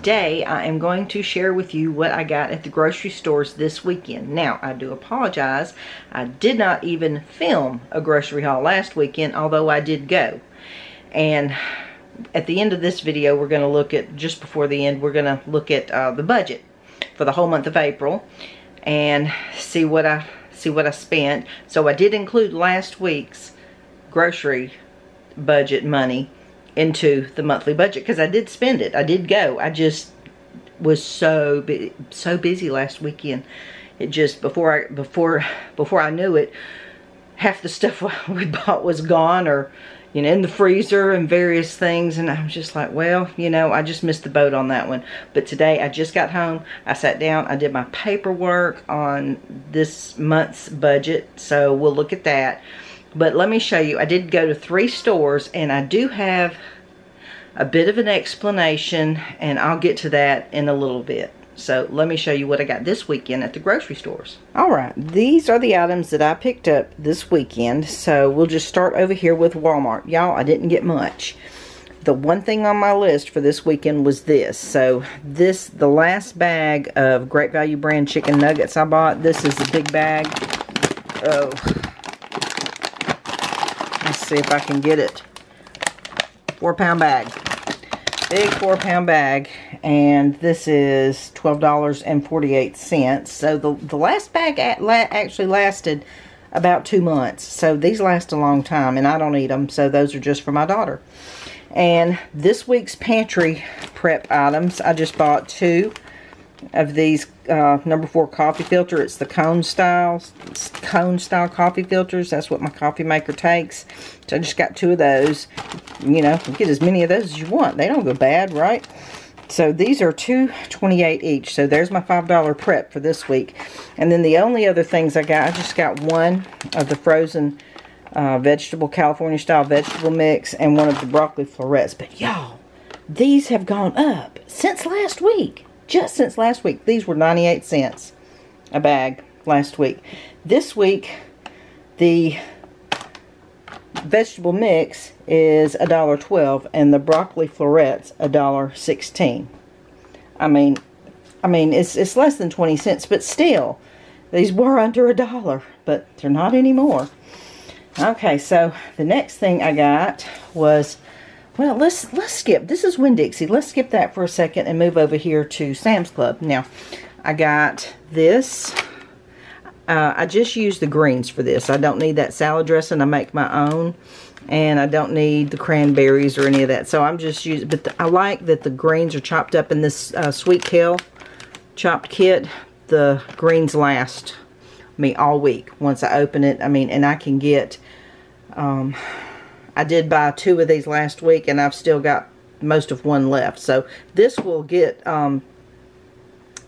today I am going to share with you what I got at the grocery stores this weekend. Now, I do apologize. I did not even film a grocery haul last weekend, although I did go. And at the end of this video, we're going to look at, just before the end, we're going to look at the budget for the whole month of April and see what I spent. So I did include last week's grocery budget money into the monthly budget because I did spend it. I did go. I just was so busy last weekend. It just before I knew it, half the stuff we bought was gone, or you know, in the freezer and various things, and I was just like, well, you know, I just missed the boat on that one. But today I just got home, I sat down, I did my paperwork on this month's budget, so we'll look at that. But let me show you, I did go to 3 stores, and I do have a bit of an explanation, and I'll get to that in a little bit. So let me show you what I got this weekend at the grocery stores. Alright, these are the items that I picked up this weekend. So we'll just start over here with Walmart. Y'all, I didn't get much. The one thing on my list for this weekend was this. So the last bag of Great Value brand chicken nuggets I bought. This is a big bag. Oh, let's see if I can get it. 4-pound bag. Big 4-pound bag, and this is $12.48. So the last bag actually lasted about 2 months. So these last a long time, and I don't eat them, so those are just for my daughter. And this week's pantry prep items, I just bought 2 of these number 4 coffee filter. It's the cone style coffee filters. That's what my coffee maker takes. So I just got 2 of those. You know, you get as many of those as you want. They don't go bad, right? So these are $2.28 each. So there's my $5 prep for this week. And then the only other things I just got 1 of the frozen California style vegetable mix and 1 of the broccoli florets. But y'all, these have gone up since last week. Just since last week. These were 98 cents a bag last week. This week, the vegetable mix is $1.12 and the broccoli florets $1.16. I mean it's less than 20 cents, but still, these were under $1, but they're not anymore. Okay, so the next thing I got was, well, let's skip. This is Winn-Dixie. Let's skip that for a second and move over here to Sam's Club. Now, I got this. I just use the greens for this. I don't need that salad dressing. I make my own. And I don't need the cranberries or any of that. So I'm just using, but I like that the greens are chopped up in this sweet kale chopped kit. The greens last me all week once I open it. I mean, and I can get, I did buy 2 of these last week, and I've still got most of 1 left. So this will get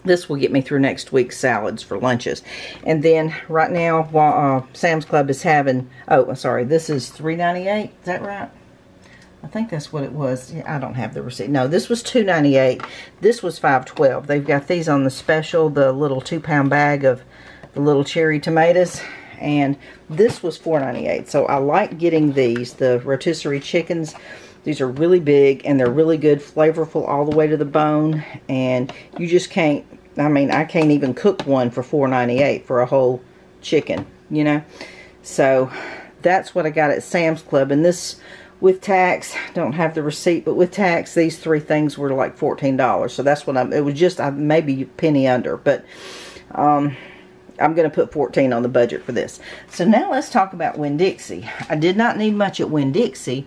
me through next week's salads for lunches. And then right now, while Sam's Club is having, oh, sorry, this is $3.98. Is that right? I think that's what it was. Yeah, I don't have the receipt. No, this was $2.98. This was $5.12. They've got these on the special, the little 2-pound bag of the little cherry tomatoes. And this was $4.98. So I like getting these, the rotisserie chickens. These are really big, and they're really good, flavorful all the way to the bone. And you just can't, I mean, I can't even cook one for $4.98 for a whole chicken, you know. So that's what I got at Sam's Club. And this, with tax, don't have the receipt, but with tax, these 3 things were like $14. So that's what it was just maybe a penny under. But I'm going to put $14 on the budget for this. So now let's talk about Winn-Dixie. I did not need much at Winn-Dixie,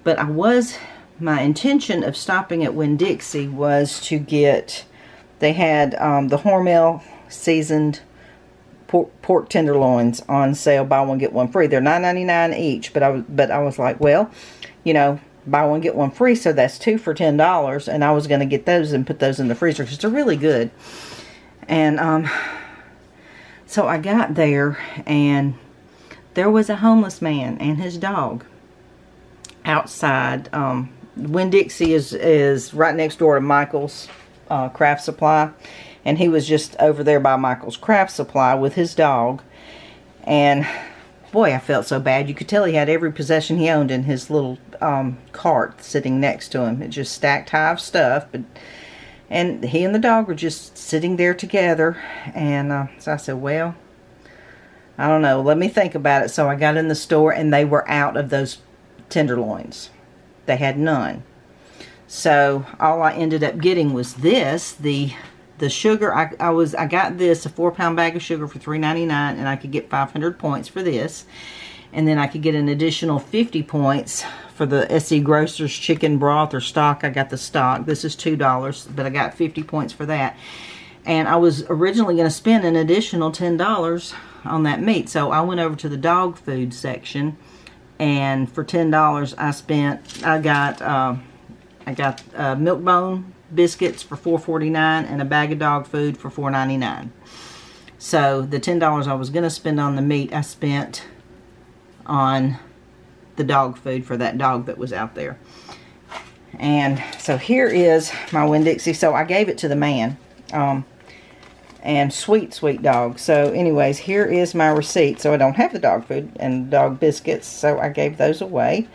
but my intention of stopping at Winn-Dixie was to get, they had the Hormel seasoned pork tenderloins on sale, buy one get one free. They're $9.99 each, but I was like, well, you know, buy one get one free, so that's 2 for $10, and I was going to get those and put those in the freezer because they're really good. And so I got there, and there was a homeless man and his dog outside. Winn-Dixie is right next door to Michael's Craft Supply, and he was just over there by Michael's Craft Supply with his dog. And boy, I felt so bad. You could tell he had every possession he owned in his little cart sitting next to him. It just stacked high of stuff, but And he and the dog were just sitting there together. And so I said, well, I don't know. Let me think about it. So I got in the store and they were out of those tenderloins. They had none. So all I ended up getting was this. The sugar, I got this, a 4-pound bag of sugar for $3.99, and I could get 500 points for this. And then I could get an additional 50 points for the SE Grocers chicken broth or stock. I got the stock. This is $2, but I got 50 points for that. And I was originally going to spend an additional $10 on that meat. So I went over to the dog food section, and for $10 I got milk bone biscuits for $4.49 and a bag of dog food for $4.99. So the $10 I was going to spend on the meat, I spent on the dog food for that dog that was out there. And so here is my Winn-Dixie. So I gave it to the man. And sweet dog. So anyways, here is my receipt. So I don't have the dog food and dog biscuits, so I gave those away.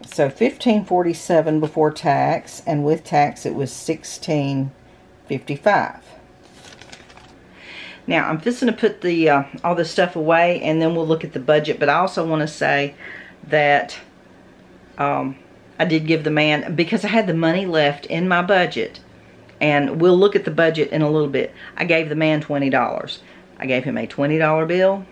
So $15.47 before tax, and with tax it was $16.55. Now I'm just going to put the all this stuff away, and then we'll look at the budget. But I also want to say that I did give the man, because I had the money left in my budget, and we'll look at the budget in a little bit. I gave the man $20. I gave him a $20 bill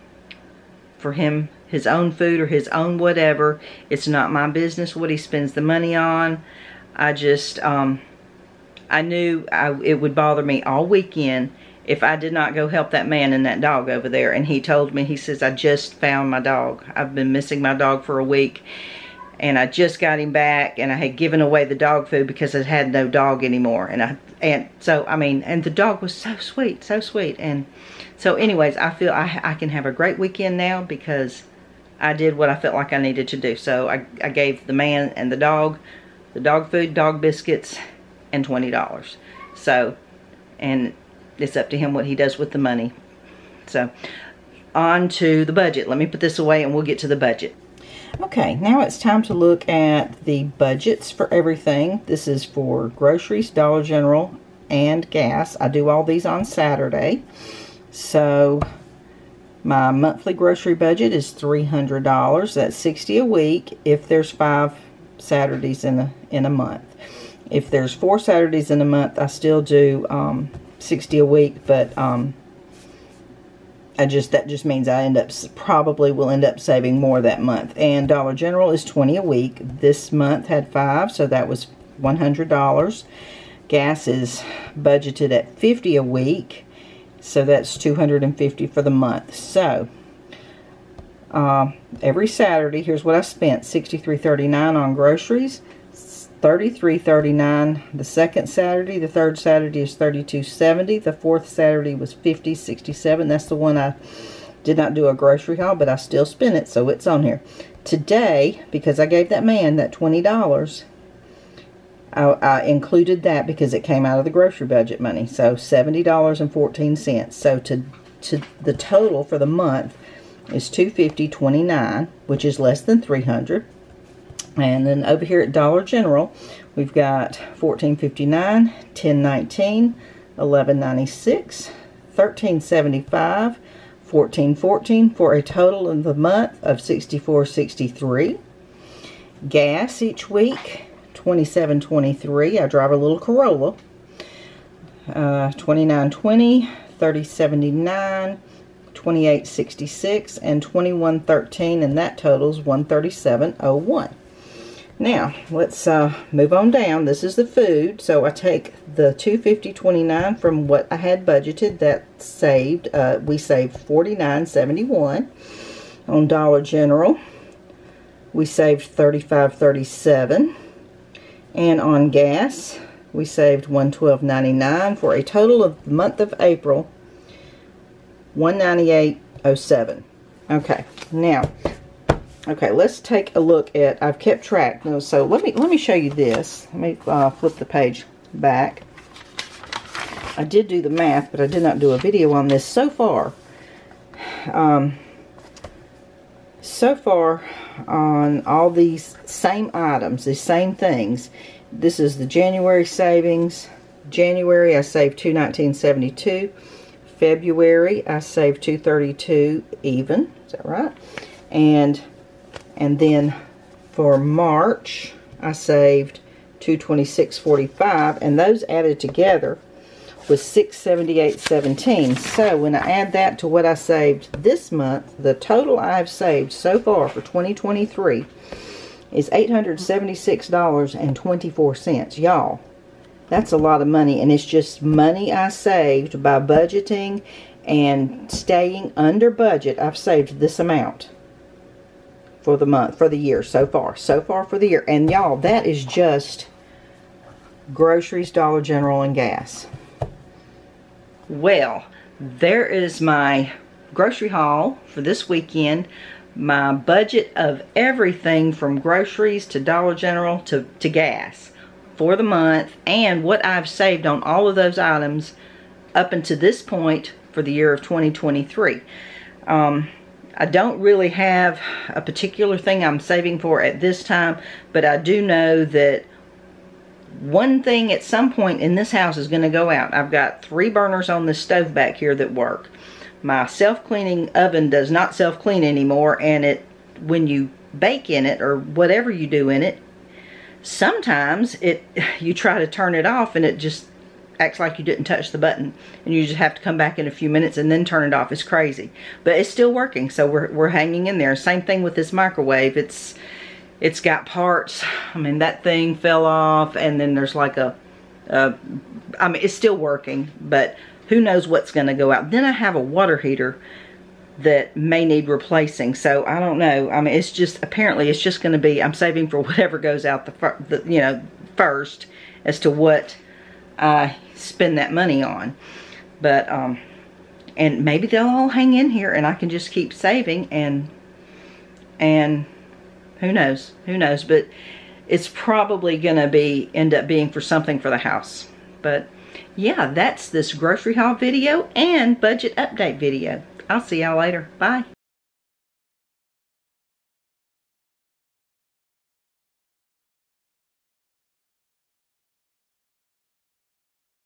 for him, his own food or his own whatever. It's not my business what he spends the money on. I just, I knew it would bother me all weekend if I did not go help that man and that dog over there. And he told me, he says, I just found my dog. I've been missing my dog for a week. And I just got him back, and I had given away the dog food because I had no dog anymore. And so, I mean, and the dog was so sweet, so sweet. And so anyways, I feel I can have a great weekend now because I did what I felt like I needed to do. So I gave the man and the dog food, dog biscuits, and $20. So, and it's up to him what he does with the money. So, on to the budget. Let me put this away and we'll get to the budget. Okay, now it's time to look at the budgets for everything. This is for groceries, Dollar General, and gas. I do all these on Saturday. So my monthly grocery budget is $300. That's $60 a week if there's 5 Saturdays in a month. If there's 4 Saturdays in a month, I still do $60 a week, but that just means I probably will end up saving more that month. And Dollar General is $20 a week. This month had 5, so that was $100. Gas is budgeted at $50 a week, so that's $250 for the month. So every Saturday, here's what I spent: $63.39 on groceries, $33.39 the second Saturday. The third Saturday is $32.70. The fourth Saturday was $50.67. That's the one I did not do a grocery haul, but I still spent it, so it's on here. Today, because I gave that man that $20, I included that because it came out of the grocery budget money. So $70.14. So to the total for the month is $250.29, which is less than $300. And then over here at Dollar General, we've got $14.59, $10.19, $11.96, $13.75, $14.14 for a total of the month of $64.63. Gas each week, $27.23. I drive a little Corolla. $29.20, $30.79, $28.66, and $21.13, and that totals $137.01. Now, let's move on down. This is the food. So I take the $250.29 from what I had budgeted. That saved, we saved $49.71. On Dollar General, we saved $35.37. And on gas, we saved $112.99 for a total of the month of April, $198.07. Okay, now, let's take a look at, I've kept track. So let me show you this. Let me flip the page back. I did do the math, but I did not do a video on this so far. So far on all these same items, these same things. This is the January savings. January I saved $219.72. February I saved $232 even. Is that right? And then for March I saved $226.45, and those added together was $678.17. So when I add that to what I saved this month, the total I've saved so far for 2023 is $876.24. Y'all, that's a lot of money, and it's just money I saved by budgeting and staying under budget. I've saved this amount for the month, for the year so far for the year. And y'all, that is just groceries, Dollar General, and gas. Well, there is my grocery haul for this weekend. My budget of everything from groceries to Dollar General to gas for the month, and what I've saved on all of those items up until this point for the year of 2023. I don't really have a particular thing I'm saving for at this time, but I do know that one thing at some point in this house is going to go out. I've got 3 burners on this stove back here that work. My self-cleaning oven does not self-clean anymore, and when you bake in it or whatever you do in it, sometimes you try to turn it off and it just acts like you didn't touch the button, and you just have to come back in a few minutes and then turn it off. It's crazy, but it's still working, so we're hanging in there. Same thing with this microwave. It's got parts. I mean, that thing fell off, and then there's like I mean, it's still working, but who knows what's going to go out. Then I have a water heater that may need replacing, so I don't know. I mean, it's just, apparently it's just going to be, I'm saving for whatever goes out first as to what I spend that money on. But and maybe they'll all hang in here and I can just keep saving, and who knows, but it's probably gonna end up being for something for the house. But yeah, that's this grocery haul video and budget update video. I'll see y'all later. Bye.